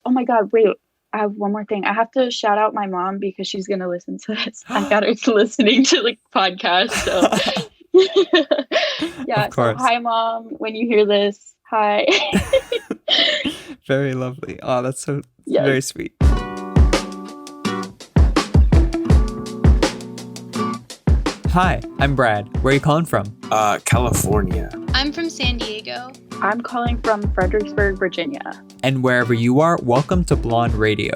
Oh my God, wait. I have one more thing. I have to shout out my mom because she's gonna listen to this. I got her listening to the podcast. So Of yeah, so course. hi mom, when you hear this, hi. Very lovely. Oh, that's so Yes. very sweet. Hi, I'm Brad. Where are you calling from? California. I'm from San Diego. I'm calling from Fredericksburg, Virginia. And wherever you are, welcome to Blond Radio.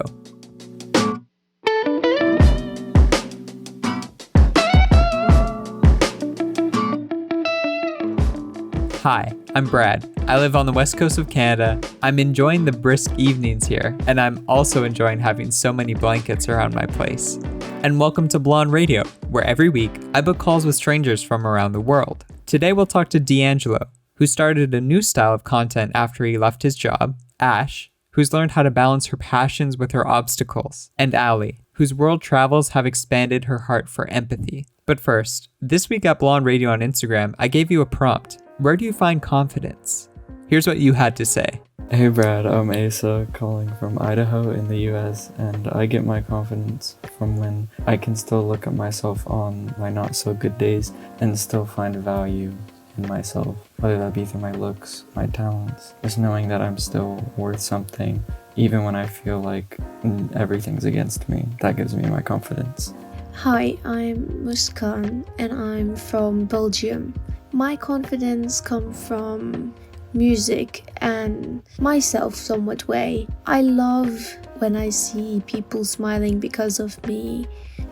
Hi, I'm Brad. I live on the west coast of Canada. I'm enjoying the brisk evenings here, and I'm also enjoying having so many blankets around my place. And welcome to Blond Radio, where every week I book calls with strangers from around the world. Today we'll talk to Deangelo, who started a new style of content after he left his job, Ash, who's learned how to balance her passions with her obstacles, and Allie, whose world travels have expanded her heart for empathy. But first, this week at Blond Radio on Instagram, I gave you a prompt. Where do you find confidence? Here's what you had to say. Hey Brad, I'm Asa calling from Idaho in the US, and I get my confidence from when I can still look at myself on my not so good days and still find value in myself, whether that be through my looks, my talents, just knowing that I'm still worth something even when I feel like everything's against me. That gives me my confidence. Hi, I'm Muskan and I'm from Belgium. My confidence comes from music and myself somewhat way. I love when I see people smiling because of me.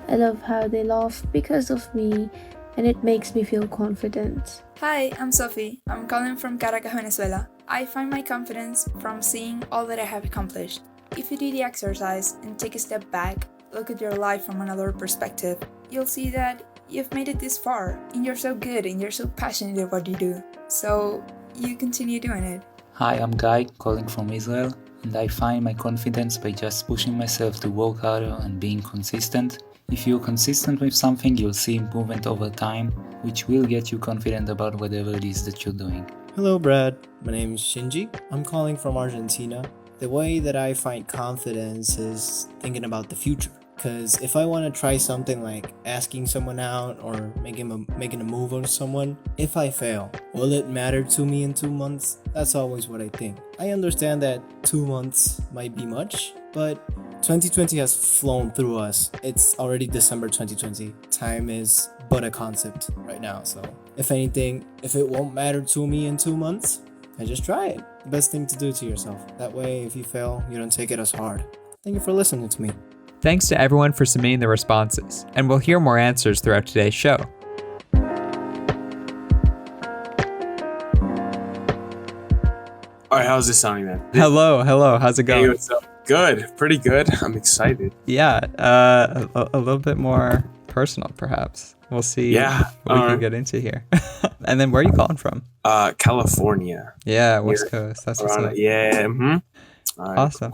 I love how they laugh because of me, and it makes me feel confident. Hi, I'm Sophie. I'm calling from Caracas, Venezuela. I find my confidence from seeing all that I have accomplished. If you do the exercise and take a step back, look at your life from another perspective, you'll see that you've made it this far, and you're so good and you're so passionate at what you do. So you continue doing it. Hi, I'm Guy, calling from Israel, and I find my confidence by just pushing myself to work harder and being consistent. If you're consistent with something, you'll see improvement over time, which will get you confident about whatever it is that you're doing. Hello, Brad. My name is Shinji. I'm calling from Argentina. The way that I find confidence is thinking about the future. Because if I want to try something like asking someone out or making a move on someone, if I fail, will it matter to me in 2 months? That's always what I think. I understand that 2 months might be much, but 2020 has flown through us. It's already December 2020. Time is but a concept right now. So if anything, if it won't matter to me in 2 months, I just try it. The best thing to do to yourself. That way, if you fail, you don't take it as hard. Thank you for listening to me. Thanks to everyone for submitting the responses, and we'll hear more answers throughout today's show. All right, how's this sounding then? Hello, how's it going? Hey, what's up? Good, pretty good. I'm excited. Yeah, a little bit more personal, perhaps. We'll see what we can get into here. And then where are you calling from? California. Yeah, West Coast. That's what's up. Yeah. Mm-hmm. All right. Awesome.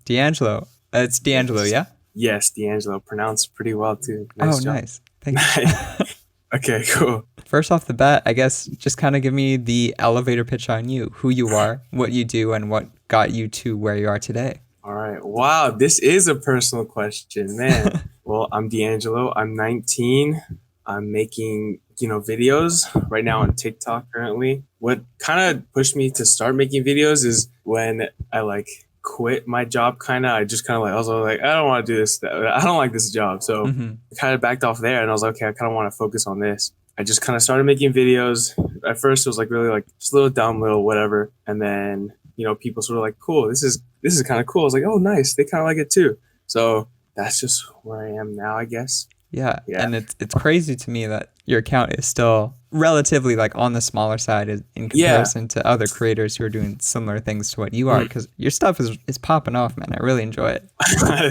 Deangelo. It's Deangelo, yeah? Yes, Deangelo. Pronounced pretty well, too. Nice job. Nice. Thank you. Okay, cool. First off the bat, I guess just kind of give me the elevator pitch on you, who you are, what you do, and what got you to where you are today. All right. Wow, this is a personal question, man. Well, I'm Deangelo. I'm 19. I'm making, videos right now on TikTok currently. What kind of pushed me to start making videos is when I quit my job I just I was like, I don't want to do this. I don't like this job. So I kind of backed off there and I was like, okay, I kind of want to focus on this. I just kind of started making videos. At first it was really just little dumb, little whatever. And then, people sort of cool, this is kind of cool. I was like, oh, nice. They kind of like it too. So that's just where I am now, I guess. Yeah. And it's crazy to me that your account is still relatively on the smaller side in comparison to other creators who are doing similar things to what you are, because your stuff is popping off, man. I really enjoy it.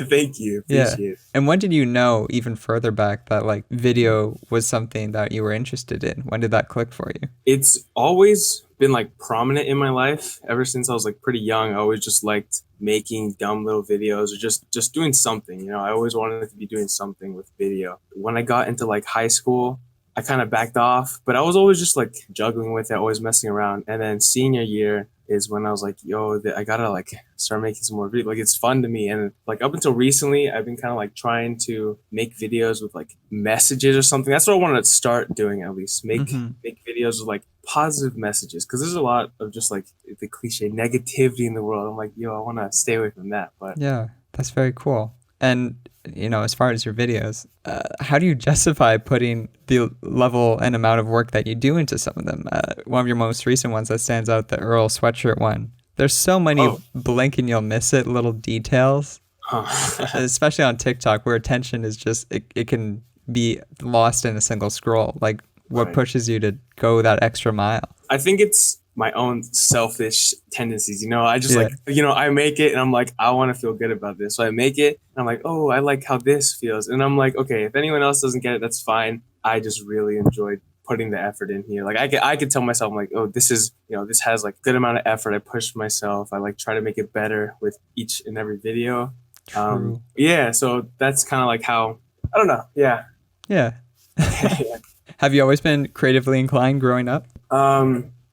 Thank you. Appreciate it. And when did you know even further back that video was something that you were interested in? When did that click for you? It's always been prominent in my life ever since I was pretty young. I always just liked making dumb little videos or just doing something. I always wanted to be doing something with video. When I got into high school, I kind of backed off, but I was always just juggling with it, always messing around. And then senior year, is when I was like, yo, I gotta like start making some more videos. Like it's fun to me. And like up until recently, I've been kind of like trying to make videos with like messages or something. That's what I want to start doing, at least. Make videos with like positive messages, because there's a lot of just like the cliche negativity in the world. I'm like, yo, I want to stay away from that. But yeah, that's very cool. And as far as your videos, how do you justify putting the level and amount of work that you do into some of them? One of your most recent ones that stands out, the Earl sweatshirt one. There's so many blink and you'll miss it little details, especially on TikTok, where attention is just, it can be lost in a single scroll. Like, what pushes you to go that extra mile? I think it's my own selfish tendencies. I just like, I make it and I'm like, I want to feel good about this. So I make it and I'm like, oh, I like how this feels. And I'm like, okay, if anyone else doesn't get it, that's fine. I just really enjoyed putting the effort in here. Like I could tell myself, I'm like, oh, this is, this has like good amount of effort. I pushed myself. I like try to make it better with each and every video. So that's kind of like how, I don't know. Yeah. Have you always been creatively inclined growing up?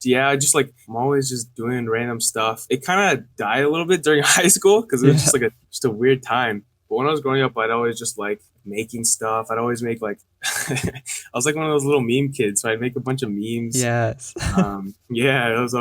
Yeah, I'm always just doing random stuff. It kind of died a little bit during high school because it was just like a weird time. But when I was growing up, I'd always just like making stuff. I'd always make like, I was like one of those little meme kids. So I'd make a bunch of memes. Yes. It was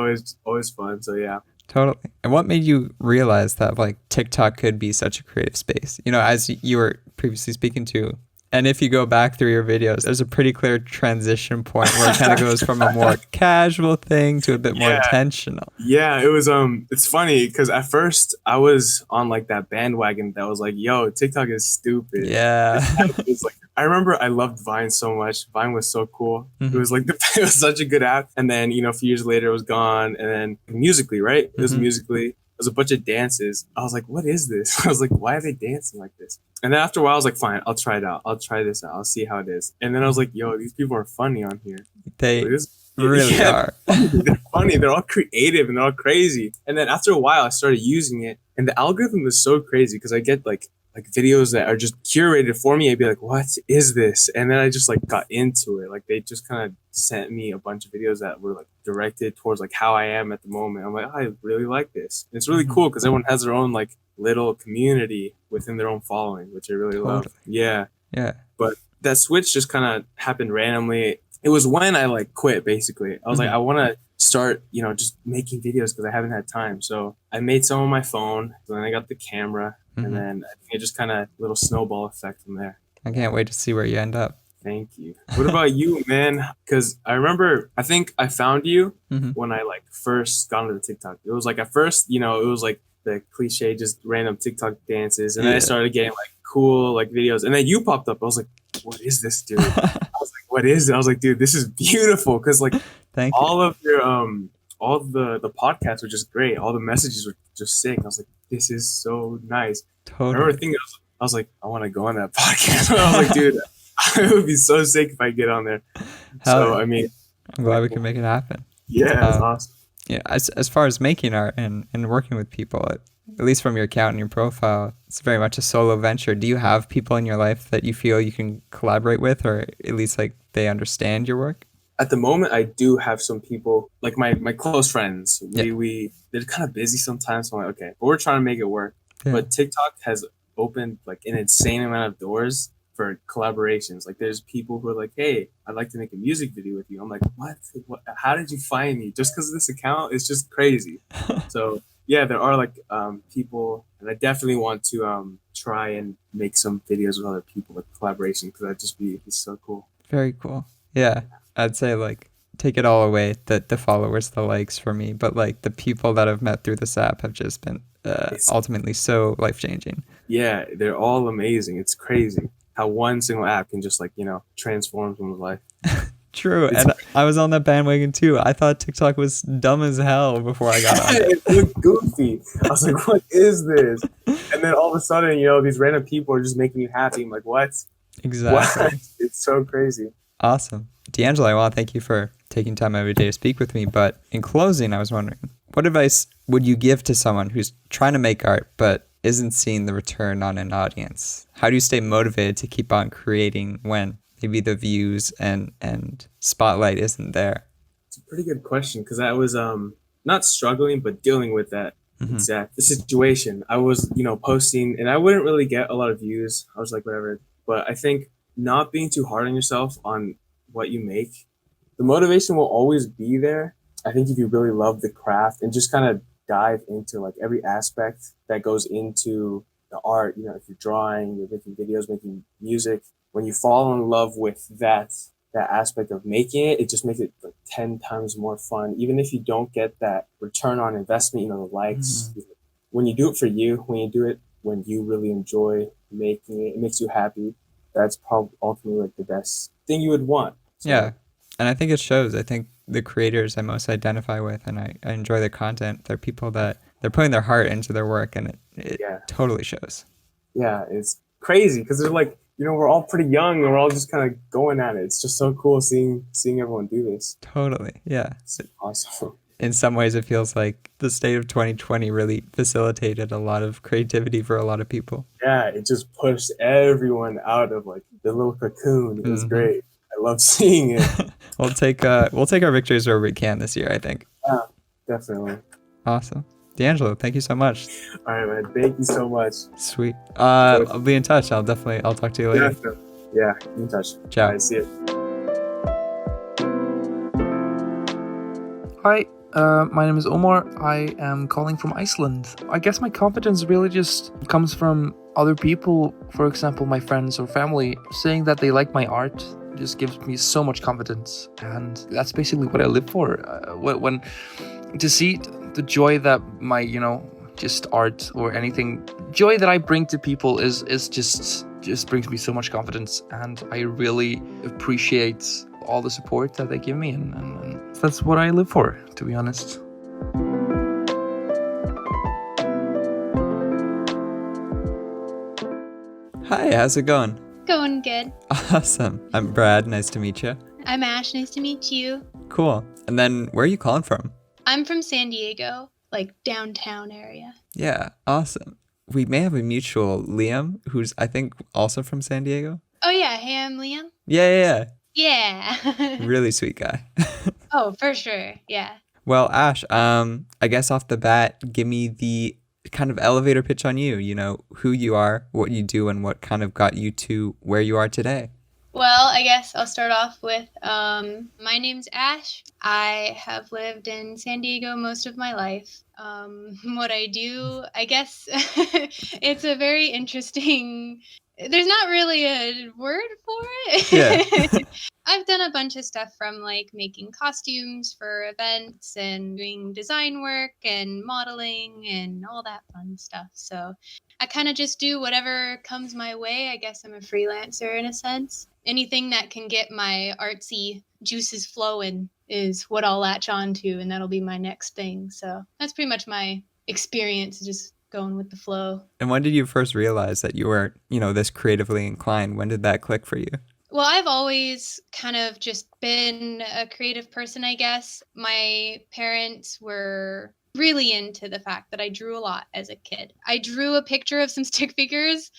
always fun. So yeah. Totally. And what made you realize that like TikTok could be such a creative space? As you were previously speaking to, and if you go back through your videos, there's a pretty clear transition point where it kind of goes from a more casual thing to a bit more intentional. Yeah, it was, it's funny because at first I was on like that bandwagon that was like, yo, TikTok is stupid. Yeah. It's like, I remember I loved Vine so much. Vine was so cool. It was like, it was such a good app. And then, a few years later it was gone. And then Musically, right? It was Musically. It was a bunch of dances. I was like, what is this? I was like, why are they dancing like this? And then after a while, I was like, fine, I'll try it out. I'll try this out. I'll see how it is. And then I was like, yo, these people are funny on here. They really are. They're funny. They're all creative and they're all crazy. And then after a while, I started using it. And the algorithm is so crazy because I get like videos that are just curated for me. I'd be like, what is this? And then I just like got into it. Like they just kind of sent me a bunch of videos that were like directed towards like how I am at the moment. I'm like, I really like this. And it's really cool because everyone has their own like little community within their own following, which I really love. Yeah. But that switch just kind of happened randomly. It was when I like quit basically. I was like, I want to start, just making videos because I haven't had time. So I made some on my phone. Then I got the camera. And then I think it just kind of little snowball effect from there. I can't wait to see where you end up. Thank you. What about you, man? Because I remember, I think I found you when I like first got into TikTok. It was like at first, it was like the cliche, just random TikTok dances. And then I started getting like cool like videos. And then you popped up. I was like, what is this, dude? I was like, what is it? I was like, dude, this is beautiful. Because like all of your, all the podcasts were just great. All the messages were just sick. I was like, this is so nice. Totally. I remember thinking, I was like, I want to go on that podcast. I was like, dude, it would be so sick if I get on there. I mean, I'm glad we can make it happen. Yeah, that's awesome. Yeah, as far as making art and working with people, at least from your account and your profile, it's very much a solo venture. Do you have people in your life that you feel you can collaborate with, or at least like they understand your work? At the moment, I do have some people, like my close friends. They're kind of busy sometimes. So I'm like, okay, but we're trying to make it work. Yeah. But TikTok has opened like an insane amount of doors for collaborations. Like there's people who are like, hey, I'd like to make a music video with you. I'm like, what? How did you find me? Just because of this account? It's just crazy. So yeah, there are like people, and I definitely want to try and make some videos with other people with collaboration, because that'd just be so cool. Very cool. Yeah. I'd say like take it all away, the followers, the likes for me, but like the people that I've met through this app have just been ultimately so life-changing. Yeah, they're all amazing. It's crazy how one single app can just like, transform someone's life. True. And I was on that bandwagon too. I thought TikTok was dumb as hell before I got on it. It looked goofy. I was like, what is this? And then all of a sudden, these random people are just making you happy. I'm like, what? Exactly. What? It's so crazy. Awesome. Deangelo, I want to thank you for taking time every day to speak with me. But in closing, I was wondering, what advice would you give to someone who's trying to make art but isn't seeing the return on an audience? How do you stay motivated to keep on creating when maybe the views and spotlight isn't there? It's a pretty good question, because that was not struggling, but dealing with that Mhm. exact situation. I was, posting and I wouldn't really get a lot of views. I was like, whatever. But I think not being too hard on yourself on what you make, the motivation will always be there. I think if you really love the craft and just kind of dive into like every aspect that goes into the art, if you're drawing, you're making videos, making music, when you fall in love with that aspect of making it, it just makes it like 10 times more fun. Even if you don't get that return on investment, the likes, when you do it for you, when you do it, when you really enjoy making it, it makes you happy. That's probably ultimately like the best thing you would want. So, Yeah. And I think it shows. I think the creators I most identify with and I enjoy the content, they're people that they're putting their heart into their work, and it totally shows. Yeah, it's crazy because they're like, we're all pretty young and we're all just kind of going at it. It's just so cool seeing everyone do this. Totally. Yeah. It's awesome. In some ways, it feels like the state of 2020 really facilitated a lot of creativity for a lot of people. Yeah, it just pushed everyone out of like the little cocoon. It was great. I love seeing it. We'll take our victories wherever we can this year, I think. Yeah, definitely. Awesome. Deangelo, thank you so much. All right, man. Thank you so much. Sweet. I'll be in touch. I'll talk to you later. Yeah, be in touch. Ciao. All right, see you. Hi, my name is Omar. I am calling from Iceland. I guess my confidence really just comes from other people, for example, my friends or family, saying that they like my art. Just gives me so much confidence, and that's basically what I live for. When to see the joy that my just art or anything joy that I bring to people is just brings me so much confidence, and I really appreciate all the support that they give me, and that's what I live for, to be honest. Hi, how's it going? Going good. Awesome. I'm Brad. Nice to meet you. I'm Ash. Nice to meet you. Cool. And then where are you calling from? I'm from San Diego, like downtown area. Yeah, awesome. We may have a mutual, Liam, who's I think also from San Diego. Oh yeah, hey, I'm Liam. Yeah. Yeah. Really sweet guy. Oh, for sure. Yeah. Well, Ash, I guess off the bat, give me the kind of elevator pitch on you, who you are, what you do, and what kind of got you to where you are today. Well, I guess I'll start off with, my name's Ash. I have lived in San Diego most of my life. What I do, I guess it's a very interesting, there's not really a word for it. Yeah. I've done a bunch of stuff from like making costumes for events and doing design work and modeling and all that fun stuff. So I kind of just do whatever comes my way. I guess I'm a freelancer in a sense. Anything that can get my artsy juices flowing is what I'll latch on to, and that'll be my next thing. So that's pretty much my experience, just going with the flow. And when did you first realize that you were, this creatively inclined? When did that click for you? Well, I've always kind of just been a creative person, I guess. My parents were really into the fact that I drew a lot as a kid. I drew a picture of some stick figures.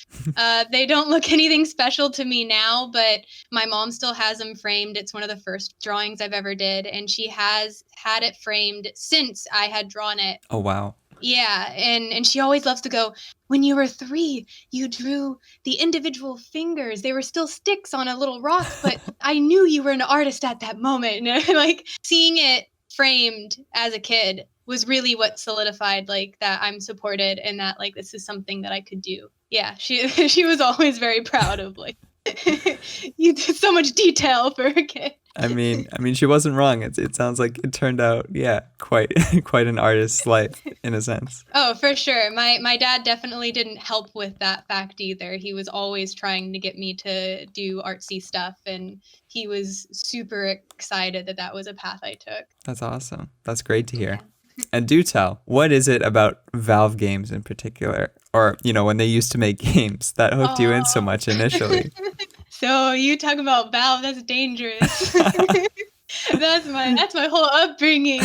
They don't look anything special to me now, but my mom still has them framed. It's one of the first drawings I've ever did, and she has had it framed since I had drawn it. Oh, wow. Yeah, and she always loves to go, when you were 3, you drew the individual fingers. They were still sticks on a little rock, but I knew you were an artist at that moment. And like seeing it framed as a kid was really what solidified like that I'm supported and that like this is something that I could do. Yeah, she was always very proud of like you did so much detail for a kid. I mean, she wasn't wrong. It sounds like it turned out, quite an artist's life in a sense. Oh, for sure. My dad definitely didn't help with that fact either. He was always trying to get me to do artsy stuff, and he was super excited that was a path I took. That's awesome. That's great to hear. Yeah. And do tell, what is it about Valve games in particular, or when they used to make games that hooked you in so much initially? So you talk about Valve, that's dangerous. That's my whole upbringing.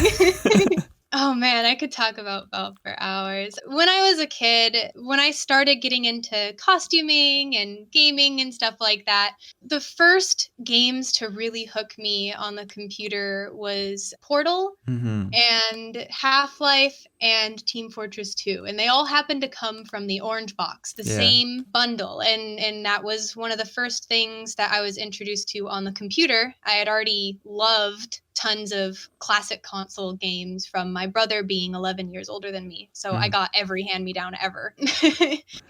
Oh man, I could talk about Valve for hours. When I was a kid, when I started getting into costuming and gaming and stuff like that, the first games to really hook me on the computer was Portal Mm-hmm. and Half-Life and Team Fortress 2. And they all happened to come from the orange box, the Yeah. same bundle. And that was one of the first things that I was introduced to on the computer. I had already loved tons of classic console games from my brother being 11 years older than me. So I got every hand-me-down ever.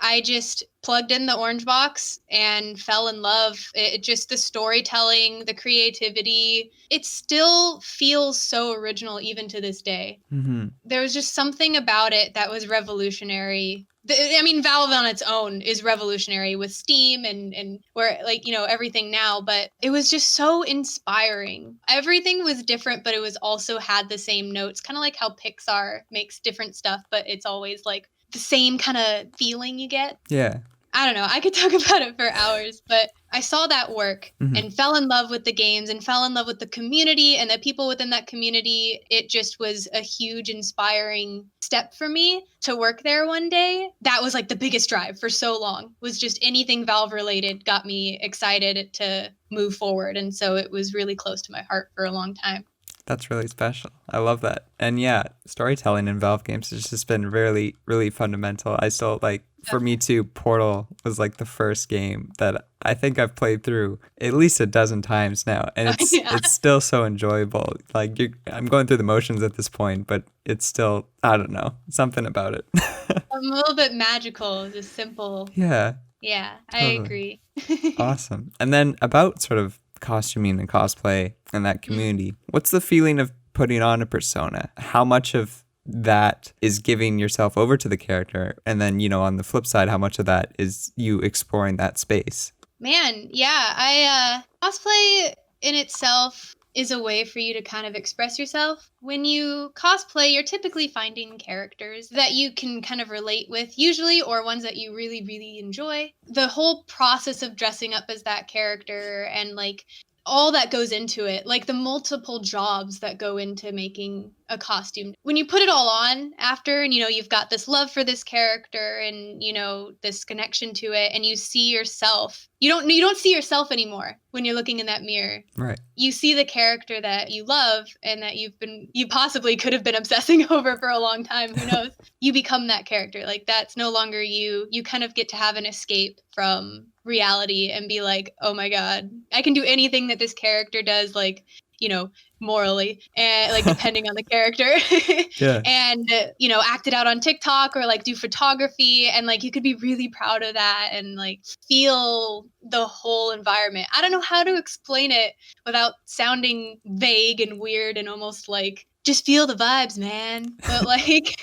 I just plugged in the orange box and fell in love. It just, the storytelling, the creativity, it still feels so original even to this day. Mm-hmm. There was just something about it that was revolutionary. I mean, Valve on its own is revolutionary with Steam and where, like, you know, everything now, but it was just so inspiring. Everything was different, but it was also had the same notes, kind of like how Pixar makes different stuff, but it's always like the same kind of feeling you get. Yeah. I don't know. I could talk about it for hours, but I saw that work and fell in love with the games and fell in love with the community and the people within that community. It just was a huge, inspiring step for me to work there one day. That was like the biggest drive for so long, was just anything Valve related got me excited to move forward. And so it was really close to my heart for a long time. That's really special. I love that. And yeah, storytelling in Valve games has just been really, really fundamental. I still for me too, Portal was like the first game that I think I've played through at least a dozen times now. And it's still so enjoyable. Like I'm going through the motions at this point, but it's still, I don't know, something about it. A little bit magical, just simple. Yeah. Yeah, Totally. I agree. Awesome. And then about sort of costuming and cosplay and that community, what's the feeling of putting on a persona? How much of that is giving yourself over to the character? And then, you know, on the flip side, how much of that is you exploring that space? Man, yeah, cosplay in itself is a way for you to kind of express yourself. When you cosplay, you're typically finding characters that you can kind of relate with, usually, or ones that you really, really enjoy. The whole process of dressing up as that character and like all that goes into it, like the multiple jobs that go into making a costume. When you put it all on after, and, you know, you've got this love for this character and, you know, this connection to it, and you see yourself, you don't see yourself anymore when you're looking in that mirror. Right. You see the character that you love and that you possibly could have been obsessing over for a long time. Who knows? You become that character. Like, that's no longer you. You kind of get to have an escape from reality and be like, oh my God, I can do anything that this character does, like, you know, morally, and like depending on the character. Yeah. And you know, act it out on TikTok or like do photography, and like you could be really proud of that and like feel the whole environment. I don't know how to explain it without sounding vague and weird and almost like, just feel the vibes, man. But like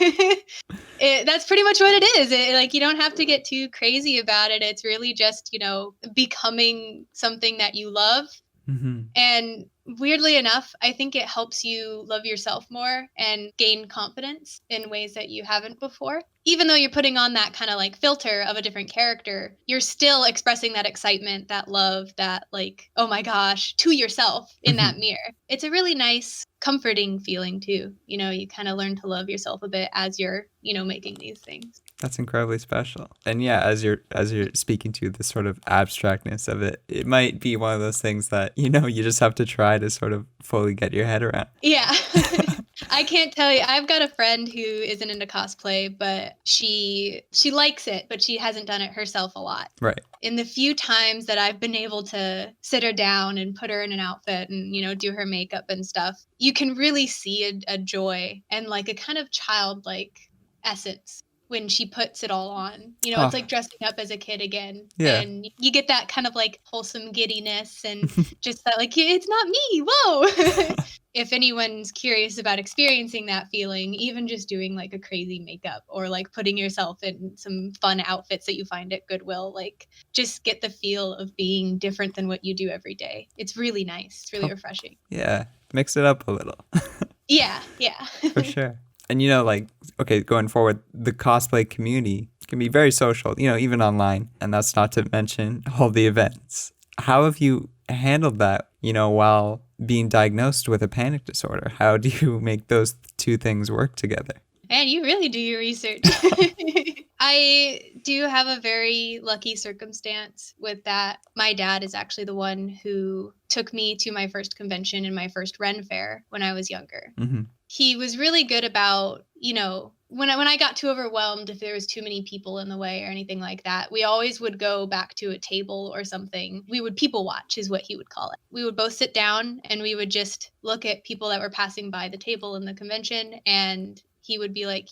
that's pretty much what it is. Like, you don't have to get too crazy about it. It's really just, you know, becoming something that you love. Mm-hmm. And weirdly enough, I think it helps you love yourself more and gain confidence in ways that you haven't before. Even though you're putting on that kind of like filter of a different character, you're still expressing that excitement, that love, that like, oh my gosh, to yourself in that mirror. It's a really nice, comforting feeling too. You know, you kind of learn to love yourself a bit as you're, you know, making these things. That's incredibly special. And yeah, as you're speaking to the sort of abstractness of it, it might be one of those things that, you know, you just have to try to sort of fully get your head around. Yeah. I can't tell you. I've got a friend who isn't into cosplay, but she likes it, but she hasn't done it herself a lot. Right. In the few times that I've been able to sit her down and put her in an outfit and, you know, do her makeup and stuff, you can really see a joy and like a kind of childlike essence when she puts it all on. You know, it's like dressing up as a kid again. Yeah. And you get that kind of like wholesome giddiness and just that like, it's not me, whoa. If anyone's curious about experiencing that feeling, even just doing like a crazy makeup or like putting yourself in some fun outfits that you find at Goodwill, like just get the feel of being different than what you do every day. It's really nice. It's really refreshing. Yeah. Mix it up a little. Yeah. For sure. And, you know, like, okay, going forward, the cosplay community can be very social, you know, even online. And that's not to mention all the events. How have you handled that, you know, while being diagnosed with a panic disorder. How do you make those two things work together? Man, you really do your research. I do have a very lucky circumstance with that. My dad is actually the one who took me to my first convention and my first Ren fair when I was younger. Mm-hmm. He was really good about, when I got too overwhelmed, if there was too many people in the way or anything like that, we always would go back to a table or something. We would people watch is what he would call it. We would both sit down and we would just look at people that were passing by the table in the convention, and he would be like,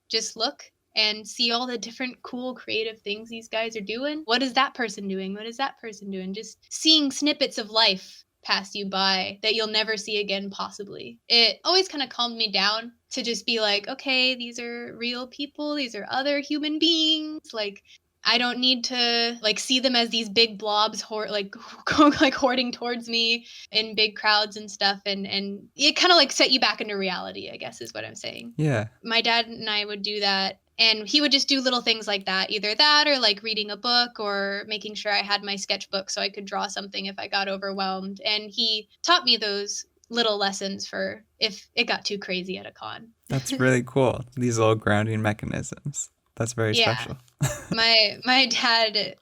just look and see all the different cool creative things these guys are doing. What is that person doing? What is that person doing? Just seeing snippets of life pass you by that you'll never see again, possibly. It always kind of calmed me down to just be like, okay, these are real people. These are other human beings. Like, I don't need to see them as these big blobs hoarding towards me in big crowds and stuff. And it kind of set you back into reality, I guess is what I'm saying. Yeah. My dad and I would do that. And he would just do little things like that, either that or reading a book or making sure I had my sketchbook so I could draw something if I got overwhelmed. And he taught me those little lessons for if it got too crazy at a con. That's really cool. These little grounding mechanisms. That's very special. My dad,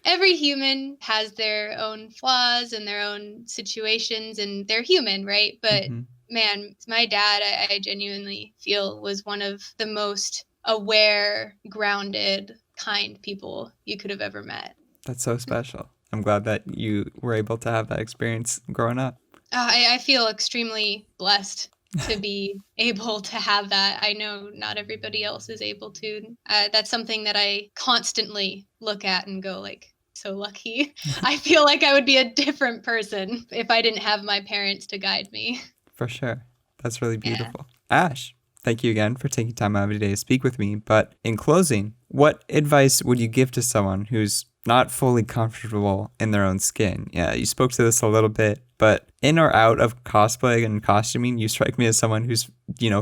every human has their own flaws and their own situations, and they're human, right? But man, my dad, I genuinely feel was one of the most aware, grounded, kind people you could have ever met. That's so special. I'm glad that you were able to have that experience growing up. I feel extremely blessed to be able to have that. I know not everybody else is able to. That's something that I constantly look at and go so lucky. I feel like I would be a different person if I didn't have my parents to guide me. For sure. That's really beautiful. Yeah. Ash, thank you again for taking time out of your day to speak with me. But in closing, what advice would you give to someone who's not fully comfortable in their own skin? Yeah, you spoke to this a little bit, but in or out of cosplay and costuming, you strike me as someone who's,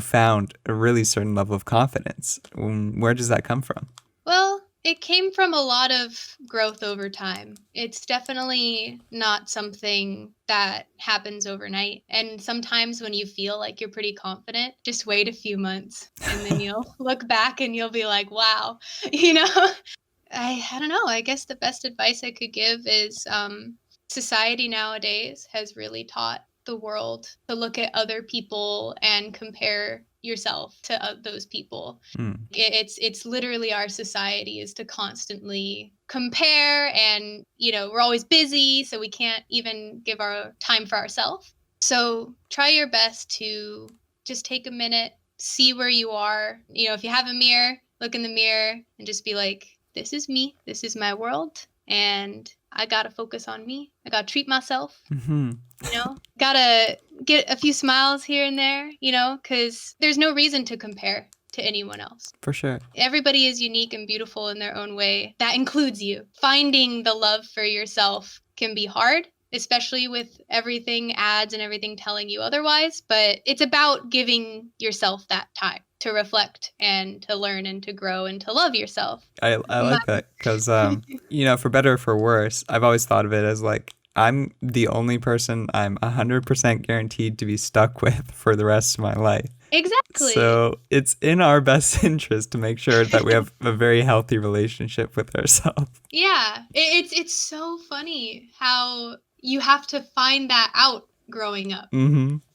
found a really certain level of confidence. Where does that come from? Well, it came from a lot of growth over time. It's definitely not something that happens overnight. And sometimes when you feel like you're pretty confident, just wait a few months and then you'll look back and you'll be like, wow, I don't know. I guess the best advice I could give is society nowadays has really taught the world to look at other people and compare yourself to those people. It's literally our society is to constantly compare, and we're always busy, so we can't even give our time for ourselves. So try your best to just take a minute, see where you are. If you have a mirror, look in the mirror and just be like, this is me, this is my world, and I gotta focus on me. I gotta treat myself. Gotta get a few smiles here and there, because there's no reason to compare to anyone else. For sure. Everybody is unique and beautiful in their own way. That includes you. Finding the love for yourself can be hard, especially with everything, ads and everything telling you otherwise, but it's about giving yourself that time to reflect and to learn and to grow and to love yourself. I like that because, for better or for worse, I've always thought of it as I'm the only person I'm 100% guaranteed to be stuck with for the rest of my life. Exactly. So it's in our best interest to make sure that we have a very healthy relationship with ourselves. Yeah, it's so funny how you have to find that out growing up.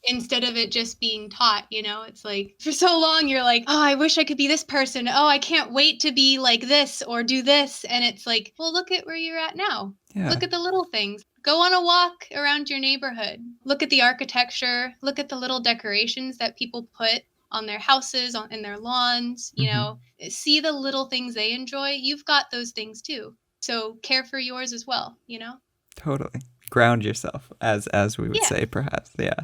Instead of it just being taught, it's for so long you're like, oh, I wish I could be this person. Oh, I can't wait to be like this or do this. And it's like, well, look at where you're at now. Yeah. Look at the little things. Go on a walk around your neighborhood. Look at the architecture. Look at the little decorations that people put on their houses, in their lawns. See the little things they enjoy. You've got those things too. So care for yours as well, Totally. Ground yourself, as we would say, perhaps. Yeah.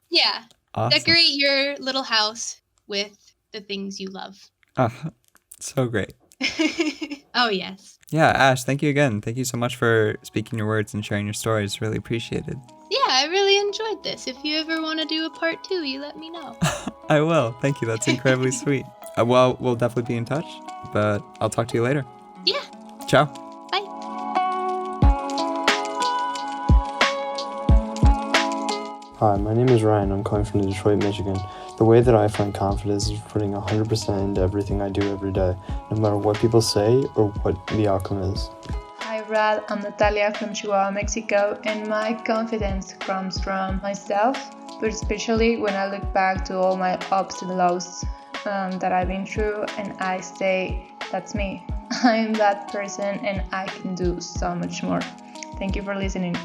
Yeah. Awesome. Decorate your little house with the things you love. Oh, so great. Oh, yes. Yeah, Ash, thank you again. Thank you so much for speaking your words and sharing your stories. Really appreciated. Yeah, I really enjoyed this. If you ever want to do a part 2, you let me know. I will. Thank you. That's incredibly sweet. Well, we'll definitely be in touch, but I'll talk to you later. Yeah. Ciao. Hi, my name is Ryan. I'm calling from Detroit, Michigan. The way that I find confidence is putting 100% into everything I do every day, no matter what people say or what the outcome is. Hi Brad, I'm Natalia from Chihuahua, Mexico, and my confidence comes from myself, but especially when I look back to all my ups and lows that I've been through, and I say, that's me. I'm that person and I can do so much more. Thank you for listening.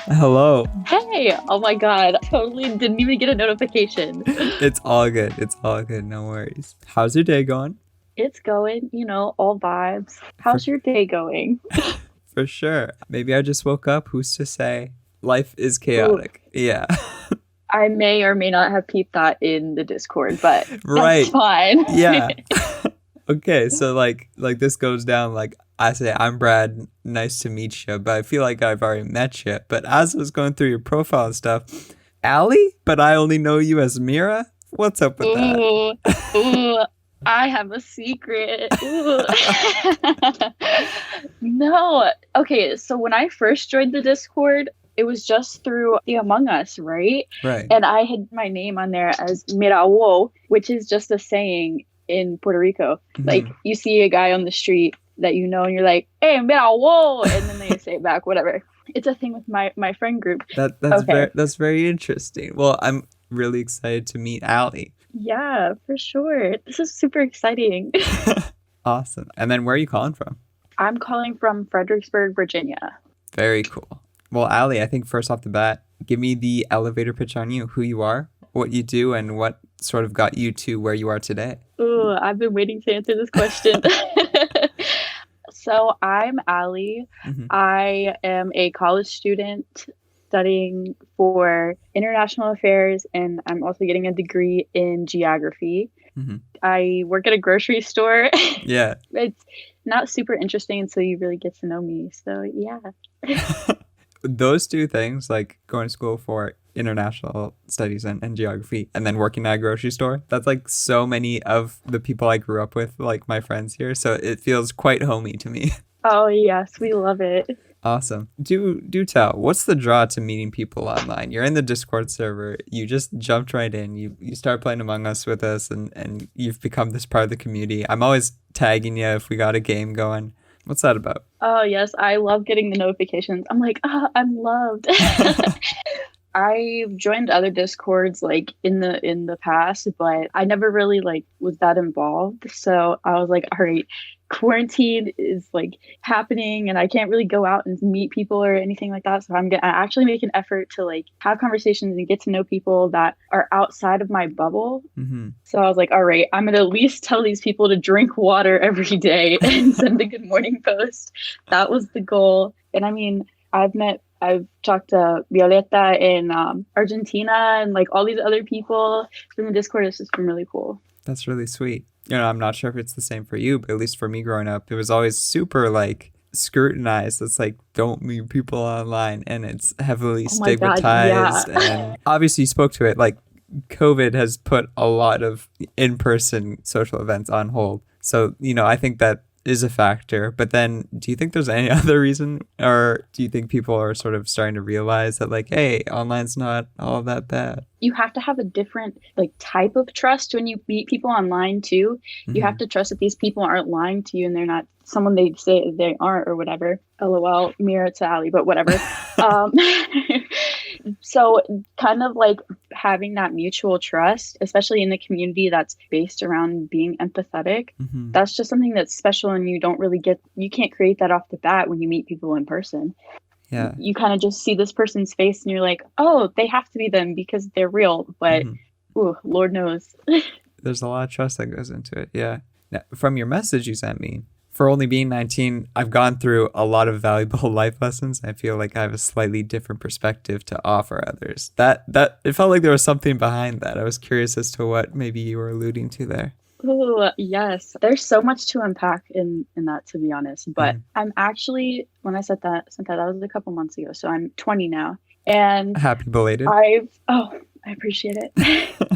Hello. Hey, oh my god, totally didn't even get a notification. It's all good. It's all good. No worries. How's your day going? It's going, all vibes. How's your day going? For sure. Maybe I just woke up. Who's to say? Life is chaotic. Ooh. Yeah. I may or may not have peeped that in the Discord, but right. That's fine. Yeah. Okay, so like this goes down like I say, I'm Brad, nice to meet you, but I feel like I've already met you. But as I was going through your profile and stuff, Allie, but I only know you as Mira? What's up with that? Ooh, I have a secret. No. Okay, so when I first joined the Discord, it was just through the Among Us, right? Right. And I had my name on there as Mirawo, which is just a saying in Puerto Rico. Mm-hmm. Like, you see a guy on the street that you know, and you're like, hey, Mirawo, and then they say it back, whatever. It's a thing with my friend group. That's okay. That's very interesting. Well, I'm really excited to meet Allie. Yeah, for sure. This is super exciting. Awesome. And then where are you calling from? I'm calling from Fredericksburg, Virginia. Very cool. Well, Allie, I think first off the bat, give me the elevator pitch on you, who you are, what you do, and what sort of got you to where you are today. Ooh, I've been waiting to answer this question. So I'm Allie. Mm-hmm. I am a college student studying for international affairs, and I'm also getting a degree in geography. Mm-hmm. I work at a grocery store. Yeah. It's not super interesting until you really get to know me. So yeah. Those two things, like going to school for international studies and geography and then working at a grocery store, that's like so many of the people I grew up with, like my friends here. So it feels quite homey to me. Oh, yes. We love it. Awesome. Do tell, what's the draw to meeting people online? You're in the Discord server. You just jumped right in. You start playing Among Us with us and you've become this part of the community. I'm always tagging you if we got a game going. What's that about? Oh, yes. I love getting the notifications. I'm like, I'm loved. I joined other Discords like in the past, but I never really like was that involved. So I was like, all right, quarantine is like happening and I can't really go out and meet people or anything like that. So I actually make an effort to like have conversations and get to know people that are outside of my bubble. Mm-hmm. So I was like, all right, I'm going to at least tell these people to drink water every day and send a good morning post. That was the goal. And I mean, I've talked to Violeta in Argentina and like all these other people from the Discord. It's just been really cool. That's really sweet. You know, I'm not sure if it's the same for you, but at least for me growing up, it was always super like scrutinized. It's like, don't meet people online, and it's heavily stigmatized. God, yeah. And obviously you spoke to it, like COVID has put a lot of in-person social events on hold. So, you know, I think that is a factor. But then do you think there's any other reason, or do you think people are sort of starting to realize that like, hey, online's not all that bad? You have to have a different like type of trust when you meet people online too. Mm-hmm. You have to trust that these people aren't lying to you and they're not someone they say they aren't or whatever. LOL, mirror to Allie, but whatever. So kind of like having that mutual trust, especially in the community that's based around being empathetic, mm-hmm. that's just something that's special, and you can't create that off the bat when you meet people in person. Yeah. You kind of just see this person's face and you're like, oh, they have to be them because they're real. But, ooh, Lord knows. There's a lot of trust that goes into it. Yeah. Now, from your message you sent me, for only being 19, I've gone through a lot of valuable life lessons. I feel like I have a slightly different perspective to offer others. That it felt like there was something behind that. I was curious as to what maybe you were alluding to there. Oh, yes. There's so much to unpack in that, to be honest. But I'm actually, when I sent that was a couple months ago. So I'm 20 now. And happy belated. I appreciate it.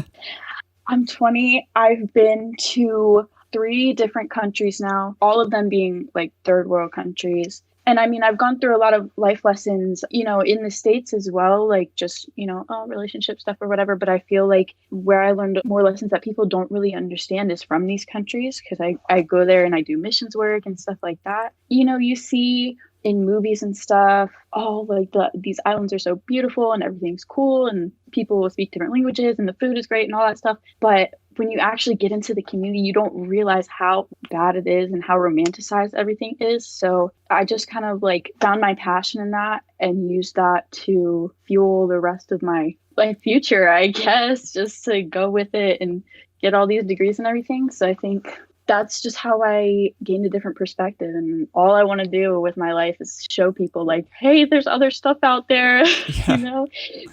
I'm 20. I've been to 3 different countries now, all of them being like third world countries. And I mean, I've gone through a lot of life lessons, in the States as well, like just, relationship stuff or whatever. But I feel like where I learned more lessons that people don't really understand is from these countries, because I go there and I do missions work and stuff like that. You see in movies and stuff, like these islands are so beautiful and everything's cool and people will speak different languages and the food is great and all that stuff. But when you actually get into the community, you don't realize how bad it is and how romanticized everything is. So I just kind of like found my passion in that and used that to fuel the rest of my future, I guess, just to go with it and get all these degrees and everything. So I think that's just how I gained a different perspective. And all I want to do with my life is show people like, hey, there's other stuff out there,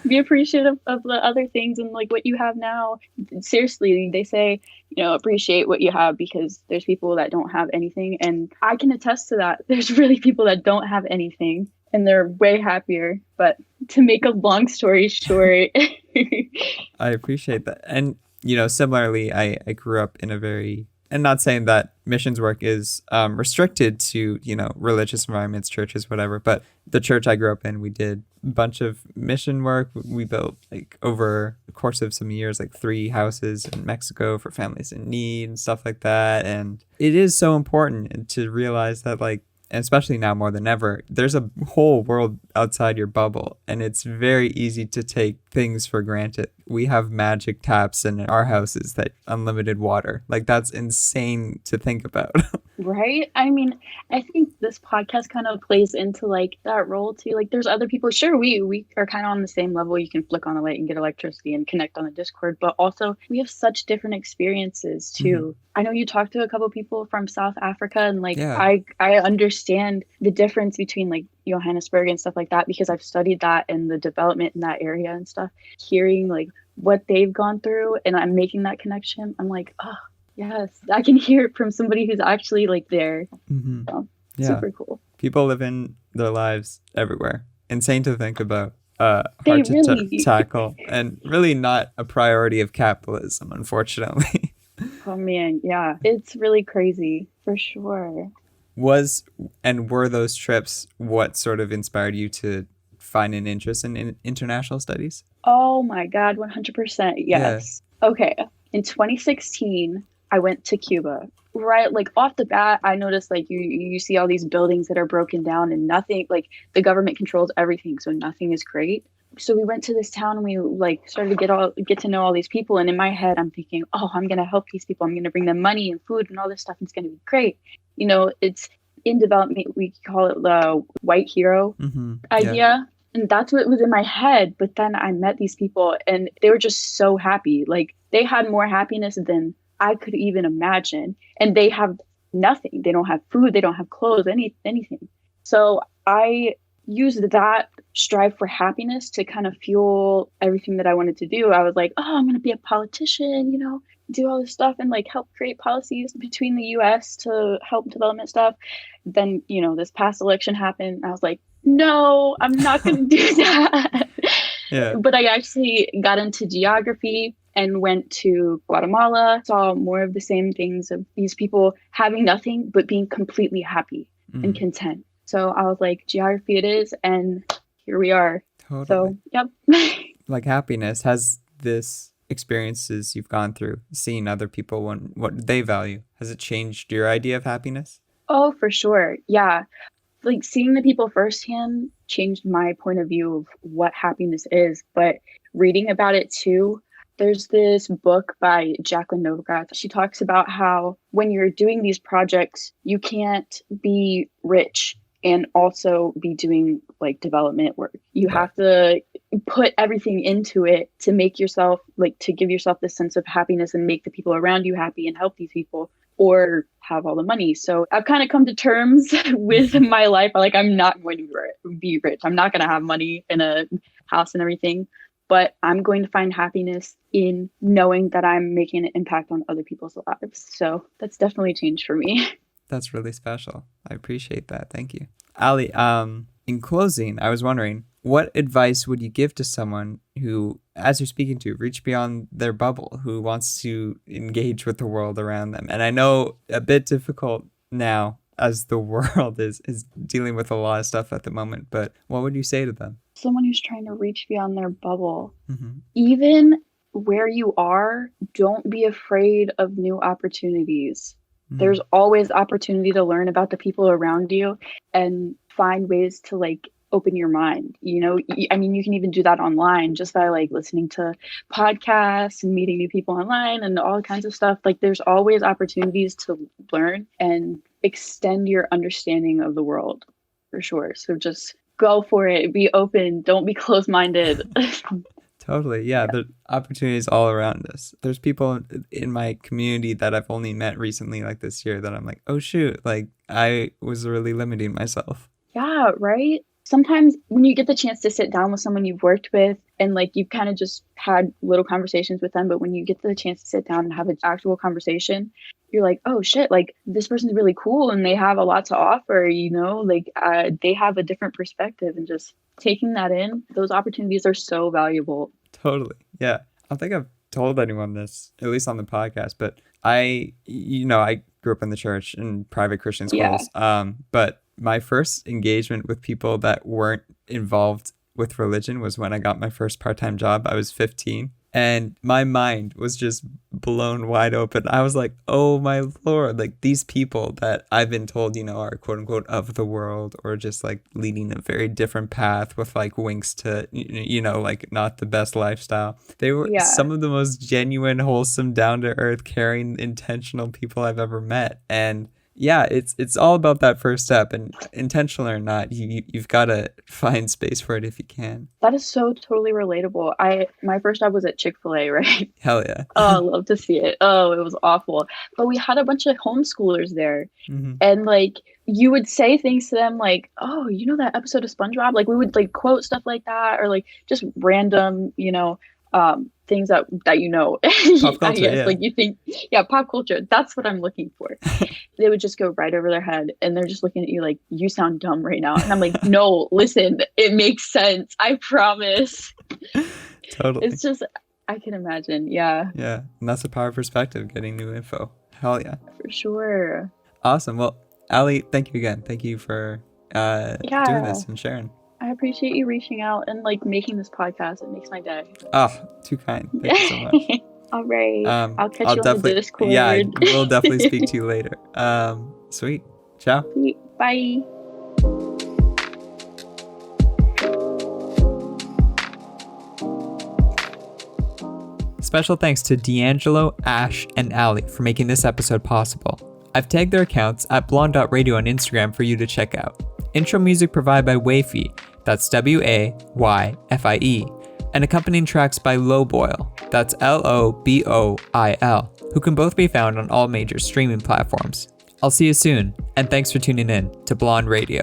be appreciative of the other things and like what you have now. Seriously, they say, appreciate what you have because there's people that don't have anything. And I can attest to that. There's really people that don't have anything and they're way happier. But to make a long story short, I appreciate that. And, similarly, I grew up in a very, and not saying that missions work is restricted to, religious environments, churches, whatever. But the church I grew up in, we did a bunch of mission work. We built over the course of some years, 3 houses in Mexico for families in need and stuff like that. And it is so important to realize that and especially now more than ever, there's a whole world outside your bubble, and it's very easy to take things for granted. We have magic taps in our houses that unlimited water. That's insane to think about. Right? I mean, I think this podcast kind of plays into that role too. There's other people. Sure, we are kind of on the same level. You can flick on the light and get electricity and connect on the Discord, but also we have such different experiences too. Mm-hmm. I know you talked to a couple people from South Africa, and I understand the difference between Johannesburg and stuff like that because I've studied that and the development in that area and stuff. Hearing what they've gone through, and I'm making that connection. I'm like, oh yes, I can hear it from somebody who's actually there. Mm-hmm. So, super cool. People live in their lives everywhere. Insane to think about. Hard to tackle, and really not a priority of capitalism, unfortunately. Oh man, yeah, it's really crazy for sure. Were those trips what sort of inspired you to find an interest in international studies? Oh my God, 100%. Yes. Yeah. Okay. In 2016, I went to Cuba. Right, off the bat, I noticed you see all these buildings that are broken down and nothing, the government controls everything, so nothing is great. So we went to this town and we started to get to know all these people. And in my head, I'm thinking, oh, I'm going to help these people. I'm going to bring them money and food and all this stuff. And it's going to be great. It's in development. We call it the white hero idea. Yeah. And that's what was in my head. But then I met these people and they were just so happy. They had more happiness than I could even imagine. And they have nothing. They don't have food. They don't have clothes, anything. So I used that strive for happiness to kind of fuel everything that I wanted to do. I was like, oh, I'm going to be a politician, do all this stuff and help create policies between the US to help development stuff. Then, this past election happened. I was like, no, I'm not going to do that. Yeah. But I actually got into geography and went to Guatemala, saw more of the same things of these people having nothing, but being completely happy and content. So I was like, geography it is, and here we are. Totally. So, yep. Happiness, has this experiences you've gone through, seeing other people what they value, has it changed your idea of happiness? Oh, for sure. Yeah. Seeing the people firsthand changed my point of view of what happiness is. But reading about it too, there's this book by Jacqueline Novogratz. She talks about how when you're doing these projects, you can't be rich and also be doing development work. You have to put everything into it to make yourself to give yourself this sense of happiness and make the people around you happy and help these people, or have all the money. So I've kind of come to terms with my life. I'm not going to be rich. I'm not going to have money in a house and everything, but I'm going to find happiness in knowing that I'm making an impact on other people's lives. So that's definitely changed for me. That's really special. I appreciate that. Thank you. Allie, in closing, I was wondering, what advice would you give to someone who, as you're speaking to, reach beyond their bubble, who wants to engage with the world around them? And I know a bit difficult now as the world is dealing with a lot of stuff at the moment. But what would you say to them? Someone who's trying to reach beyond their bubble. Mm-hmm. Even where you are, don't be afraid of new opportunities. Mm-hmm. There's always opportunity to learn about the people around you and find ways to like open your mind. You know, I mean, you can even do that online just by like listening to podcasts and meeting new people online and all kinds of stuff. Like there's always opportunities to learn and extend your understanding of the world, for sure. So just go for it. Be open. Don't be closed-minded. Totally. Yeah. The opportunities all around us. There's people in my community that I've only met recently, like this year, that I'm like, oh, shoot, like I was really limiting myself. Yeah, right? Sometimes when you get the chance to sit down with someone you've worked with and like you've kind of just had little conversations with them, but when you get the chance to sit down and have an actual conversation, you're like, oh shit, like this person's really cool and they have a lot to offer, you know, like they have a different perspective, and just taking that in, those opportunities are so valuable. Totally. Yeah. I don't think I've told anyone this, at least on the podcast, but I grew up in the church in private Christian schools. Yeah. But my first engagement with people that weren't involved with religion was when I got my first part-time job. I was 15 and my mind was just blown wide open. I was like, oh my Lord, like these people that I've been told, you know, are quote unquote of the world or just like leading a very different path with like winks to, you know, like not the best lifestyle. They were some of the most genuine, wholesome, down to earth, caring, intentional people I've ever met. And yeah, it's all about that first step, and intentional or not, you've got to find space for it if you can. That is so totally relatable. My first job was at Chick-fil-A, right? Hell yeah. Oh, I love to see it. Oh, it was awful. But we had a bunch of homeschoolers there. Mm-hmm. And like you would say things to them like, oh, you know that episode of SpongeBob? Like we would like quote stuff like that, or like just random, you know, things that you know. Pop culture, yes, yeah. like you think, yeah, pop culture. That's what I'm looking for. They would just go right over their head, and they're just looking at you like, you sound dumb right now. And I'm like, no, listen, it makes sense. I promise. Totally. It's just, I can imagine. Yeah. Yeah, and that's the power of perspective, getting new info. Hell yeah. For sure. Awesome. Well, Allie, thank you again. Thank you for doing this and sharing. I appreciate you reaching out and like making this podcast. It makes my day. Oh, too kind. Thank you so much. All right. I'll catch you on the Discord. Yeah, we'll definitely speak to you later. Sweet. Ciao. Sweet. Bye. Special thanks to Deangelo, Ash, and Allie for making this episode possible. I've tagged their accounts at Blond Radio on Instagram for you to check out. Intro music provided by Wayfie, that's Wayfie, and accompanying tracks by Lowboil, that's Loboil, who can both be found on all major streaming platforms. I'll see you soon, and thanks for tuning in to Blond Radio.